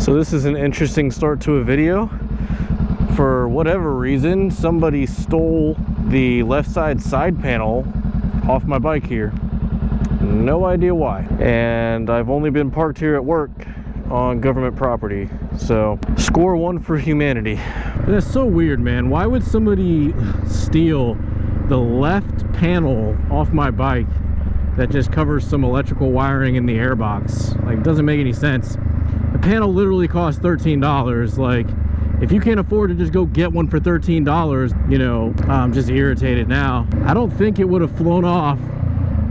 So this is an interesting start to a video. For whatever reason, somebody stole the left side panel off my bike here. No idea why. And I've only been parked here at work on government property. So score one for humanity. That's so weird, man. Why would somebody steal the left panel off my bike that just covers some electrical wiring in the airbox? Like, it doesn't make any sense. The panel literally costs $13. Like, if you can't afford to just go get one for $13, you know, I'm just irritated now. I don't think it would have flown off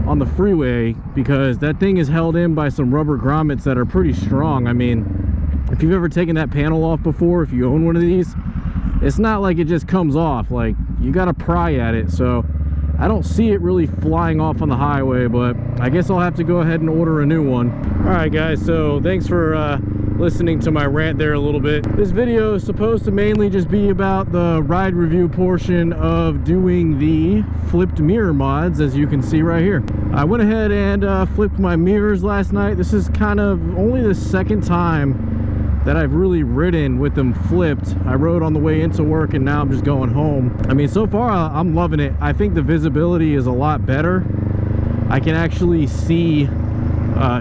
on the freeway because that thing is held in by some rubber grommets that are pretty strong. I mean, if you've ever taken that panel off before, if you own one of these, it's not like it just comes off. Like, you gotta pry at it. So I don't see it really flying off on the highway, but I guess I'll have to go ahead and order a new one. All right, guys, so thanks for listening to my rant there a little bit. This video is supposed to mainly just be about the ride review portion of doing the flipped mirror mods, as you can see right here. I went ahead and flipped my mirrors last night. This is kind of only the second time that I've really ridden with them flipped. I rode on the way into work and now I'm just going home. I mean, so far I'm loving it. I think the visibility is a lot better. I can actually see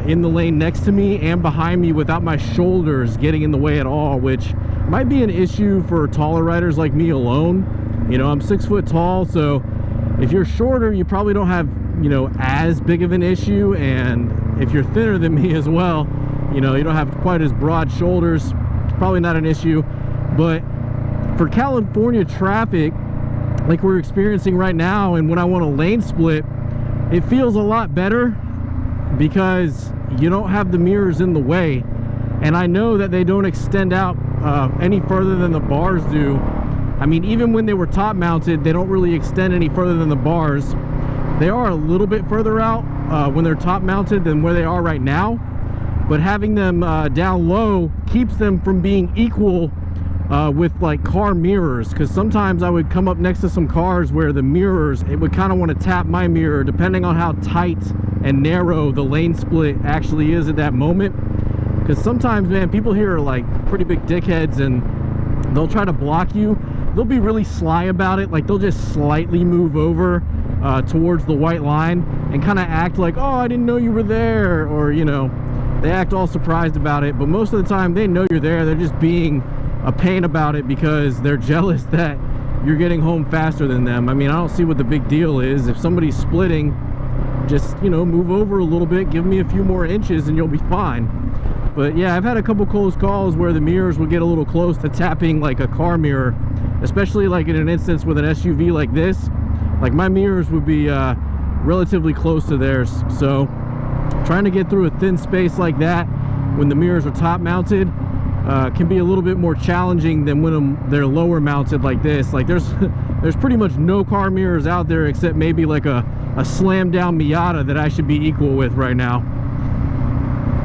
in the lane next to me and behind me without my shoulders getting in the way at all, which might be an issue for taller riders like me alone. You know, I'm 6 foot tall, so if you're shorter, you probably don't have, you know, as big of an issue. And if you're thinner than me as well, you know, you don't have quite as broad shoulders, it's probably not an issue. But for California traffic like we're experiencing right now, and when I want a lane split, it feels a lot better because you don't have the mirrors in the way. And I know that they don't extend out any further than the bars do. I mean, even when they were top mounted, they don't really extend any further than the bars. They are a little bit further out when they're top mounted than where they are right now. But having them down low keeps them from being equal with like car mirrors, because sometimes I would come up next to some cars where the mirrors, it would kind of want to tap my mirror depending on how tight and narrow the lane split actually is at that moment. Because sometimes, man, people here are like pretty big dickheads and they'll try to block you. They'll be really sly about it. Like, they'll just slightly move over towards the white line and kind of act like, oh, I didn't know you were there, or, you know, they act all surprised about it. But most of the time they know you're there. They're just being a pain about it because they're jealous that you're getting home faster than them. I mean, I don't see what the big deal is. If somebody's splitting, just, you know, move over a little bit, give me a few more inches and you'll be fine. But yeah, I've had a couple close calls where the mirrors would get a little close to tapping like a car mirror, especially like in an instance with an SUV like this. Like, my mirrors would be relatively close to theirs. So trying to get through a thin space like that when the mirrors are top mounted can be a little bit more challenging than when they're lower mounted like this. Like, there's pretty much no car mirrors out there except maybe like a slam down Miata that I should be equal with right now.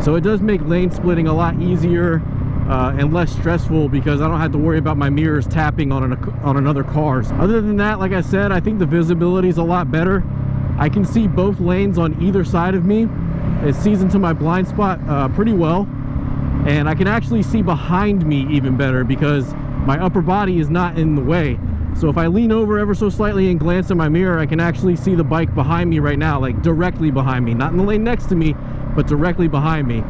So it does make lane splitting a lot easier and less stressful because I don't have to worry about my mirrors tapping on another car's. Other than that, like I said, I think the visibility is a lot better. I can see both lanes on either side of me. It sees into my blind spot pretty well, and I can actually see behind me even better because my upper body is not in the way. So if I lean over ever so slightly and glance in my mirror, I can actually see the bike behind me right now, like directly behind me, not in the lane next to me, but directly behind me.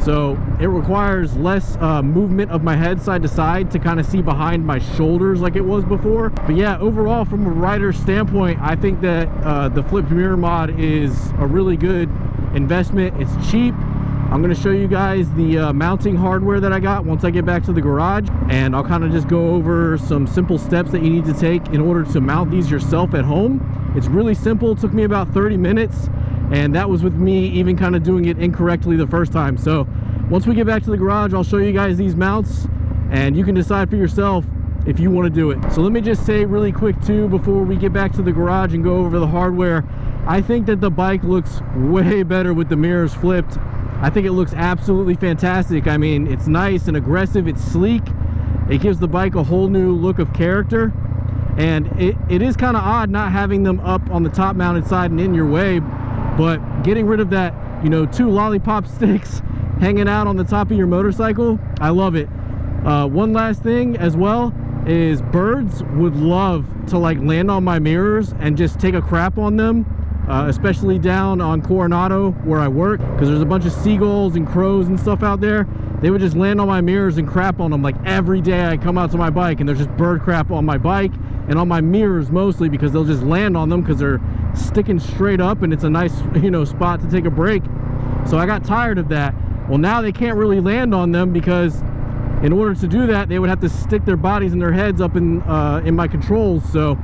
So it requires less movement of my head side to side to kind of see behind my shoulders like it was before. But yeah, overall, from a rider's standpoint, I think that the flipped mirror mod is a really good investment. It's cheap. I'm going to show you guys the mounting hardware that I got once I get back to the garage, and I'll kind of just go over some simple steps that you need to take in order to mount these yourself at home. It's really simple. It took me about 30 minutes, and that was with me even kind of doing it incorrectly the first time. So once we get back to the garage, I'll show you guys these mounts, and you can decide for yourself if you want to do it. So let me just say really quick too, before we get back to the garage and go over the hardware, I think that the bike looks way better with the mirrors flipped. I think it looks absolutely fantastic. I mean, it's nice and aggressive, it's sleek, it gives the bike a whole new look of character. And it is kind of odd not having them up on the top mounted side and in your way, but getting rid of that, you know, 2 lollipop sticks hanging out on the top of your motorcycle. I love it. One last thing as well is birds would love to like land on my mirrors and just take a crap on them, especially down on Coronado where I work, because there's a bunch of seagulls and crows and stuff out there. They would just land on my mirrors and crap on them. Like every day I come out to my bike and there's just bird crap on my bike and on my mirrors mostly, because they'll just land on them because they're sticking straight up and it's a nice, you know, spot to take a break. So I got tired of that. Well, now they can't really land on them, because in order to do that, they would have to stick their bodies and their heads up in my controls. So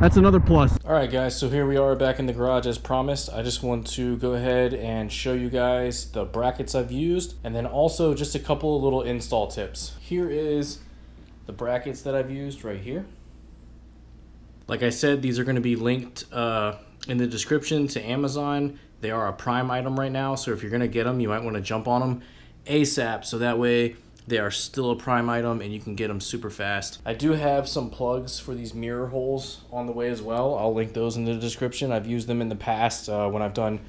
that's another plus. All right, guys, so here we are back in the garage as promised. I just want to go ahead and show you guys the brackets I've used, and then also just a couple of little install tips. Here is the brackets that I've used right here. Like I said, these are going to be linked in the description to Amazon. They are a Prime item right now, so if you're going to get them, you might want to jump on them ASAP, so that way they are still a Prime item and you can get them super fast. I do have some plugs for these mirror holes on the way as well. I'll link those in the description. I've used them in the past when I've done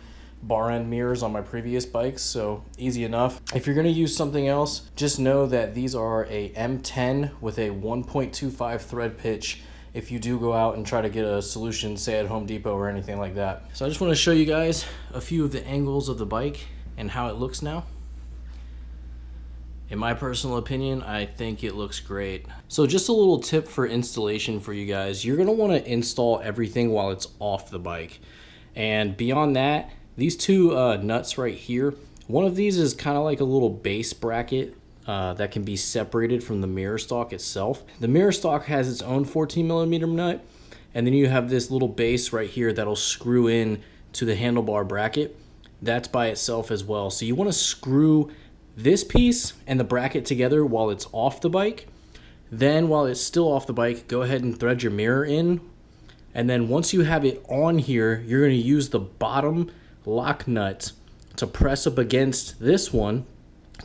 bar end mirrors on my previous bikes, so easy enough. If you're going to use something else, just know that these are a M10 with a 1.25 thread pitch if you do go out and try to get a solution, say at Home Depot or anything like that. So I just want to show you guys a few of the angles of the bike and how it looks now. In my personal opinion, I think it looks great. So just a little tip for installation for you guys. You're gonna wanna install everything while it's off the bike. And beyond that, these two nuts right here, one of these is kind of like a little base bracket that can be separated from the mirror stock itself. The mirror stock has its own 14mm nut, and then you have this little base right here that'll screw in to the handlebar bracket. That's by itself as well. So you wanna screw this piece and the bracket together while it's off the bike. Then while it's still off the bike, go ahead and thread your mirror in. And then once you have it on here, you're going to use the bottom lock nut to press up against this one.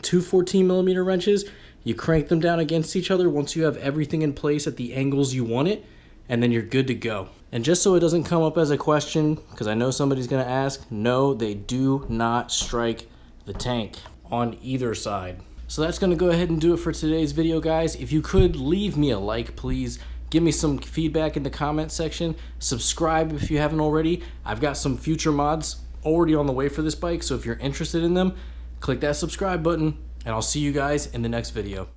Two 14mm wrenches. You crank them down against each other once you have everything in place at the angles you want it, and then you're good to go. And just so it doesn't come up as a question, because I know somebody's going to ask, no, they do not strike the tank on either side. So that's going to go ahead and do it for today's video, guys. If you could leave me a like, please. Give me some feedback in the comment section. Subscribe if you haven't already. I've got some future mods already on the way for this bike, so if you're interested in them, click that subscribe button, and I'll see you guys in the next video.